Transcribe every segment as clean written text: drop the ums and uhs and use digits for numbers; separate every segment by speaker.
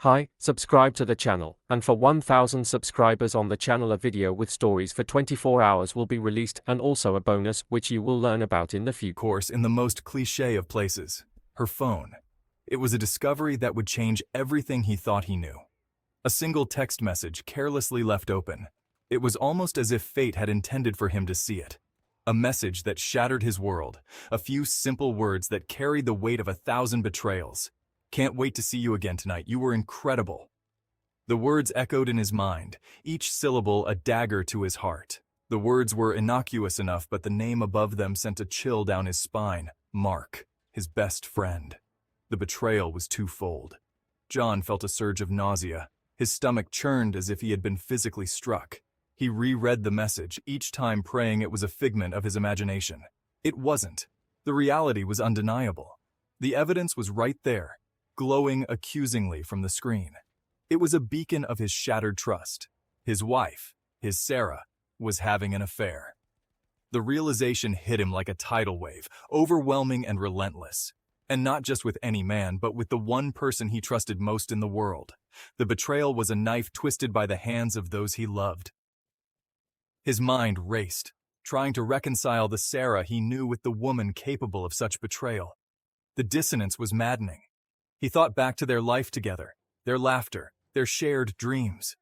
Speaker 1: Hi, subscribe to the channel, and for 1000 subscribers on the channel a video with stories for 24 hours will be released and also a bonus which you will learn about in the future.
Speaker 2: Course in the most cliché of places, her phone. It was a discovery that would change everything he thought he knew. A single text message carelessly left open. It was almost as if fate had intended for him to see it. A message that shattered his world, a few simple words that carried the weight of 1,000 betrayals. "Can't wait to see you again tonight. You were incredible." The words echoed in his mind, each syllable a dagger to his heart. The words were innocuous enough, but the name above them sent a chill down his spine. Mark, his best friend. The betrayal was twofold. John felt a surge of nausea. His stomach churned as if he had been physically struck. He reread the message, each time praying it was a figment of his imagination. It wasn't. The reality was undeniable. The evidence was right there, glowing accusingly from the screen. It was a beacon of his shattered trust. His wife, his Sarah, was having an affair. The realization hit him like a tidal wave, overwhelming and relentless. And not just with any man, but with the one person he trusted most in the world. The betrayal was a knife twisted by the hands of those he loved. His mind raced, trying to reconcile the Sarah he knew with the woman capable of such betrayal. The dissonance was maddening. He thought back to their life together, their laughter, their shared dreams.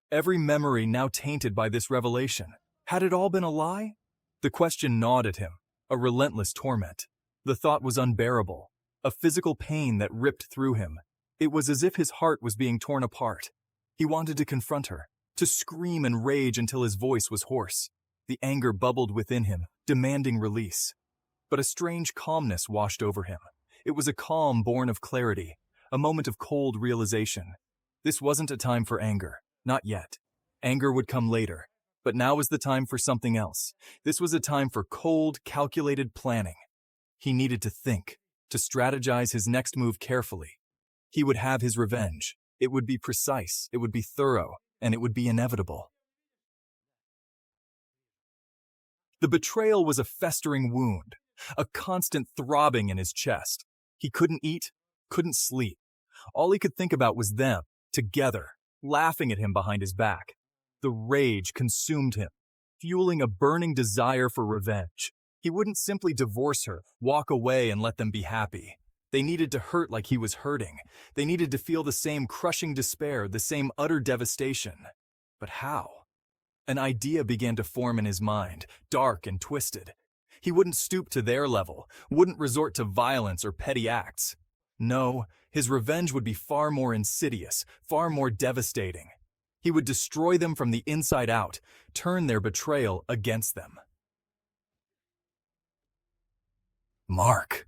Speaker 2: Every memory now tainted by this revelation. Had it all been a lie? The question gnawed at him, a relentless torment. The thought was unbearable, a physical pain that ripped through him. It was as if his heart was being torn apart. He wanted to confront her, to scream and rage until his voice was hoarse. The anger bubbled within him, demanding release. But a strange calmness washed over him. It was a calm born of clarity, a moment of cold realization. This wasn't a time for anger, not yet. Anger would come later, but now was the time for something else. This was a time for cold, calculated planning. He needed to think, to strategize his next move carefully. He would have his revenge. It would be precise, it would be thorough, and it would be inevitable. The betrayal was a festering wound, a constant throbbing in his chest. He couldn't eat, couldn't sleep. All he could think about was them, together, laughing at him behind his back. The rage consumed him, fueling a burning desire for revenge. He wouldn't simply divorce her, walk away and let them be happy. They needed to hurt like he was hurting. They needed to feel the same crushing despair, the same utter devastation. But how? An idea began to form in his mind, dark and twisted. He wouldn't stoop to their level, wouldn't resort to violence or petty acts. No, his revenge would be far more insidious, far more devastating. He would destroy them from the inside out, turn their betrayal against them. Mark.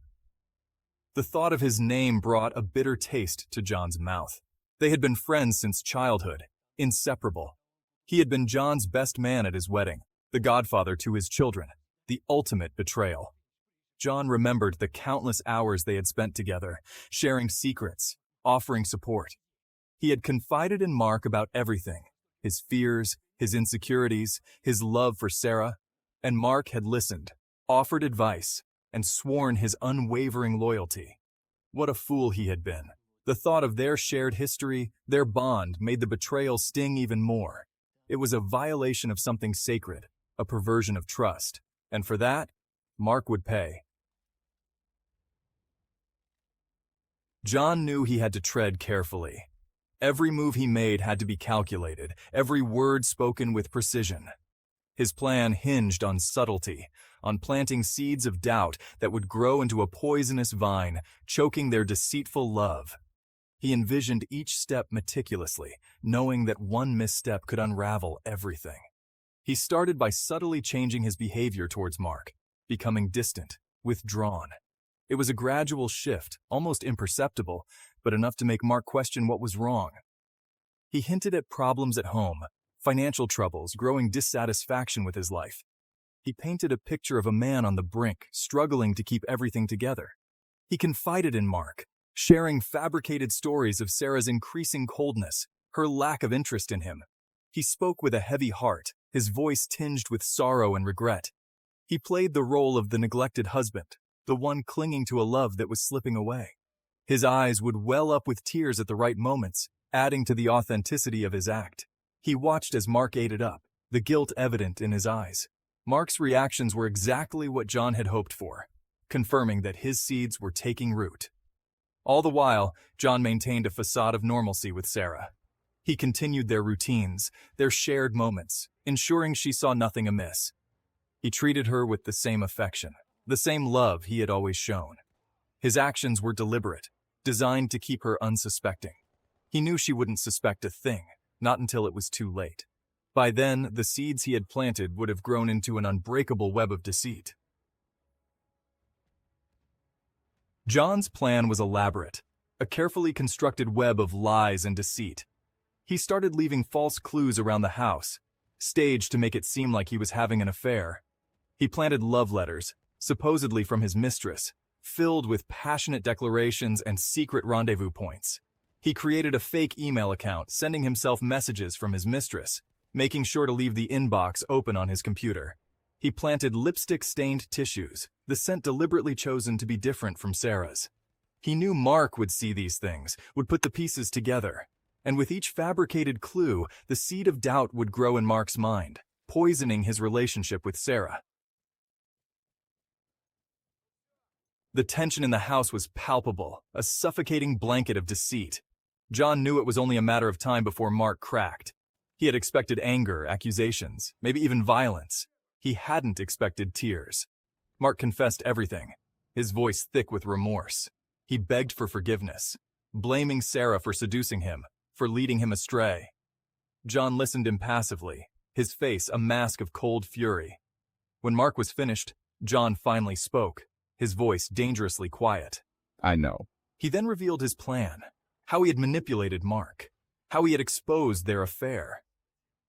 Speaker 2: The thought of his name brought a bitter taste to John's mouth. They had been friends since childhood, inseparable. He had been John's best man at his wedding, the godfather to his children, the ultimate betrayal. John remembered the countless hours they had spent together, sharing secrets, offering support. He had confided in Mark about everything, his fears, his insecurities, his love for Sarah, and Mark had listened, offered advice, and sworn his unwavering loyalty. What a fool he had been. The thought of their shared history, their bond, made the betrayal sting even more. It was a violation of something sacred, a perversion of trust, and for that, Mark would pay. John knew he had to tread carefully. Every move he made had to be calculated, every word spoken with precision. His plan hinged on subtlety, on planting seeds of doubt that would grow into a poisonous vine, choking their deceitful love. He envisioned each step meticulously, knowing that one misstep could unravel everything. He started by subtly changing his behavior towards Mark, becoming distant, withdrawn. It was a gradual shift, almost imperceptible, but enough to make Mark question what was wrong. He hinted at problems at home, financial troubles, growing dissatisfaction with his life. He painted a picture of a man on the brink, struggling to keep everything together. He confided in Mark, sharing fabricated stories of Sarah's increasing coldness, her lack of interest in him. He spoke with a heavy heart, his voice tinged with sorrow and regret. He played the role of the neglected husband, the one clinging to a love that was slipping away. His eyes would well up with tears at the right moments, adding to the authenticity of his act. He watched as Mark ate it up, the guilt evident in his eyes. Mark's reactions were exactly what John had hoped for, confirming that his seeds were taking root. All the while, John maintained a facade of normalcy with Sarah. He continued their routines, their shared moments, ensuring she saw nothing amiss. He treated her with the same affection, the same love he had always shown. His actions were deliberate, designed to keep her unsuspecting. He knew she wouldn't suspect a thing, not until it was too late. By then, the seeds he had planted would have grown into an unbreakable web of deceit. John's plan was elaborate, a carefully constructed web of lies and deceit. He started leaving false clues around the house, staged to make it seem like he was having an affair. He planted love letters, supposedly from his mistress, filled with passionate declarations and secret rendezvous points. He created a fake email account, sending himself messages from his mistress, making sure to leave the inbox open on his computer. He planted lipstick-stained tissues, the scent deliberately chosen to be different from Sarah's. He knew Mark would see these things, would put the pieces together. And with each fabricated clue, the seed of doubt would grow in Mark's mind, poisoning his relationship with Sarah. The tension in the house was palpable, a suffocating blanket of deceit. John knew it was only a matter of time before Mark cracked. He had expected anger, accusations, maybe even violence. He hadn't expected tears. Mark confessed everything, his voice thick with remorse. He begged for forgiveness, blaming Sarah for seducing him, for leading him astray. John listened impassively, his face a mask of cold fury. When Mark was finished, John finally spoke, his voice dangerously quiet.
Speaker 3: I know.
Speaker 2: He then revealed his plan, how he had manipulated Mark, how he had exposed their affair.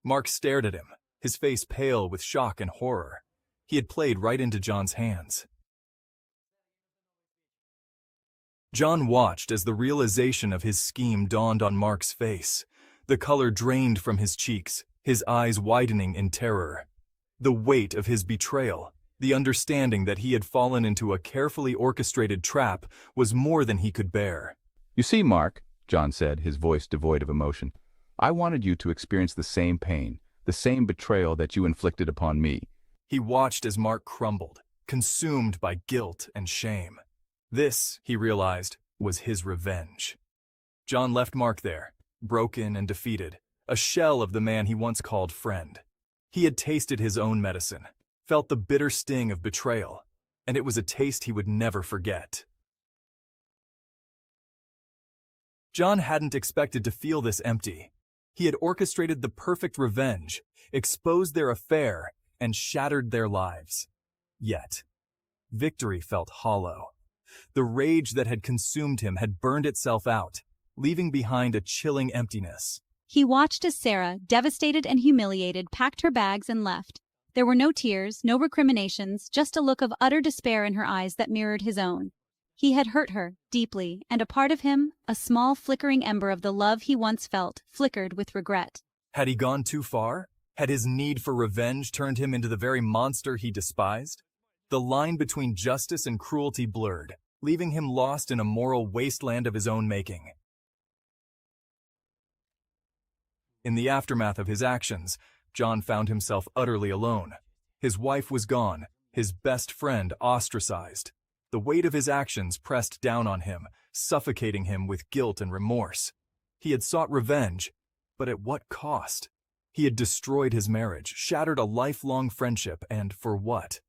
Speaker 2: Mark stared at him, his face pale with shock and horror. He had played right into John's hands. John watched as the realization of his scheme dawned on Mark's face. The color drained from his cheeks, his eyes widening in terror. The weight of his betrayal, the understanding that he had fallen into a carefully orchestrated trap, was more than he could bear.
Speaker 3: You see, Mark, John said, his voice devoid of emotion, I wanted you to experience the same pain, the same betrayal that you inflicted upon me.
Speaker 2: He watched as Mark crumbled, consumed by guilt and shame. This, he realized, was his revenge. John left Mark there, broken and defeated, a shell of the man he once called friend. He had tasted his own medicine, felt the bitter sting of betrayal, and it was a taste he would never forget. John hadn't expected to feel this empty. He had orchestrated the perfect revenge, exposed their affair, and shattered their lives. Yet, victory felt hollow. The rage that had consumed him had burned itself out, leaving behind a chilling emptiness.
Speaker 4: He watched as Sarah, devastated and humiliated, packed her bags and left. There were no tears, no recriminations, just a look of utter despair in her eyes that mirrored his own. He had hurt her, deeply, and a part of him, a small flickering ember of the love he once felt, flickered with regret.
Speaker 2: Had he gone too far? Had his need for revenge turned him into the very monster he despised? The line between justice and cruelty blurred, leaving him lost in a moral wasteland of his own making. In the aftermath of his actions, John found himself utterly alone. His wife was gone, his best friend ostracized. The weight of his actions pressed down on him, suffocating him with guilt and remorse. He had sought revenge, but at what cost? He had destroyed his marriage, shattered a lifelong friendship, and for what?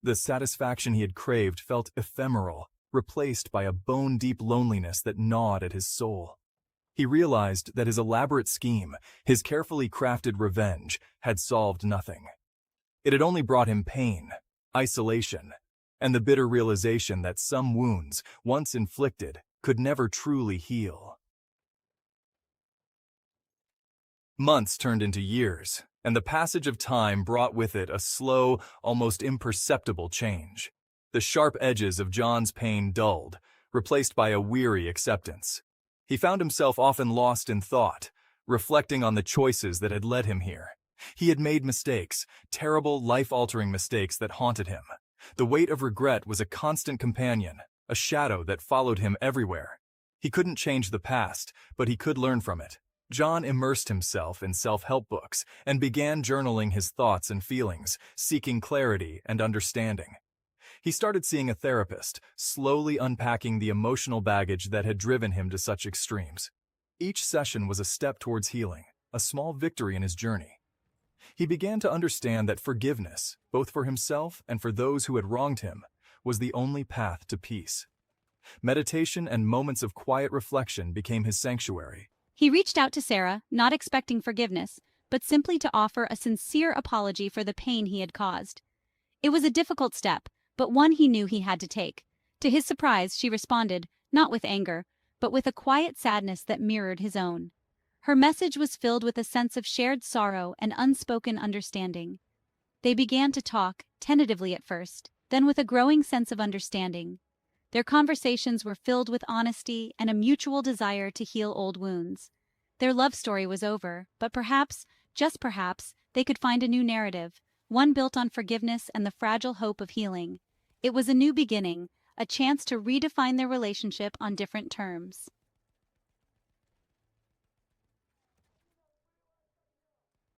Speaker 2: The satisfaction he had craved felt ephemeral, replaced by a bone-deep loneliness that gnawed at his soul. He realized that his elaborate scheme, his carefully crafted revenge, had solved nothing. It had only brought him pain, isolation, and the bitter realization that some wounds, once inflicted, could never truly heal. Months turned into years, and the passage of time brought with it a slow, almost imperceptible change. The sharp edges of John's pain dulled, replaced by a weary acceptance. He found himself often lost in thought, reflecting on the choices that had led him here. He had made mistakes, terrible, life-altering mistakes that haunted him. The weight of regret was a constant companion, a shadow that followed him everywhere. He couldn't change the past, but he could learn from it. John immersed himself in self-help books and began journaling his thoughts and feelings, seeking clarity and understanding. He started seeing a therapist, slowly unpacking the emotional baggage that had driven him to such extremes. Each session was a step towards healing, a small victory in his journey. He began to understand that forgiveness, both for himself and for those who had wronged him, was the only path to peace. Meditation and moments of quiet reflection became his sanctuary.
Speaker 4: He reached out to Sarah, not expecting forgiveness, but simply to offer a sincere apology for the pain he had caused. It was a difficult step, but one he knew he had to take. To his surprise, she responded, not with anger, but with a quiet sadness that mirrored his own. Her message was filled with a sense of shared sorrow and unspoken understanding. They began to talk, tentatively at first, then with a growing sense of understanding. Their conversations were filled with honesty and a mutual desire to heal old wounds. Their love story was over, but perhaps, just perhaps, they could find a new narrative, one built on forgiveness and the fragile hope of healing. It was a new beginning, a chance to redefine their relationship on different terms.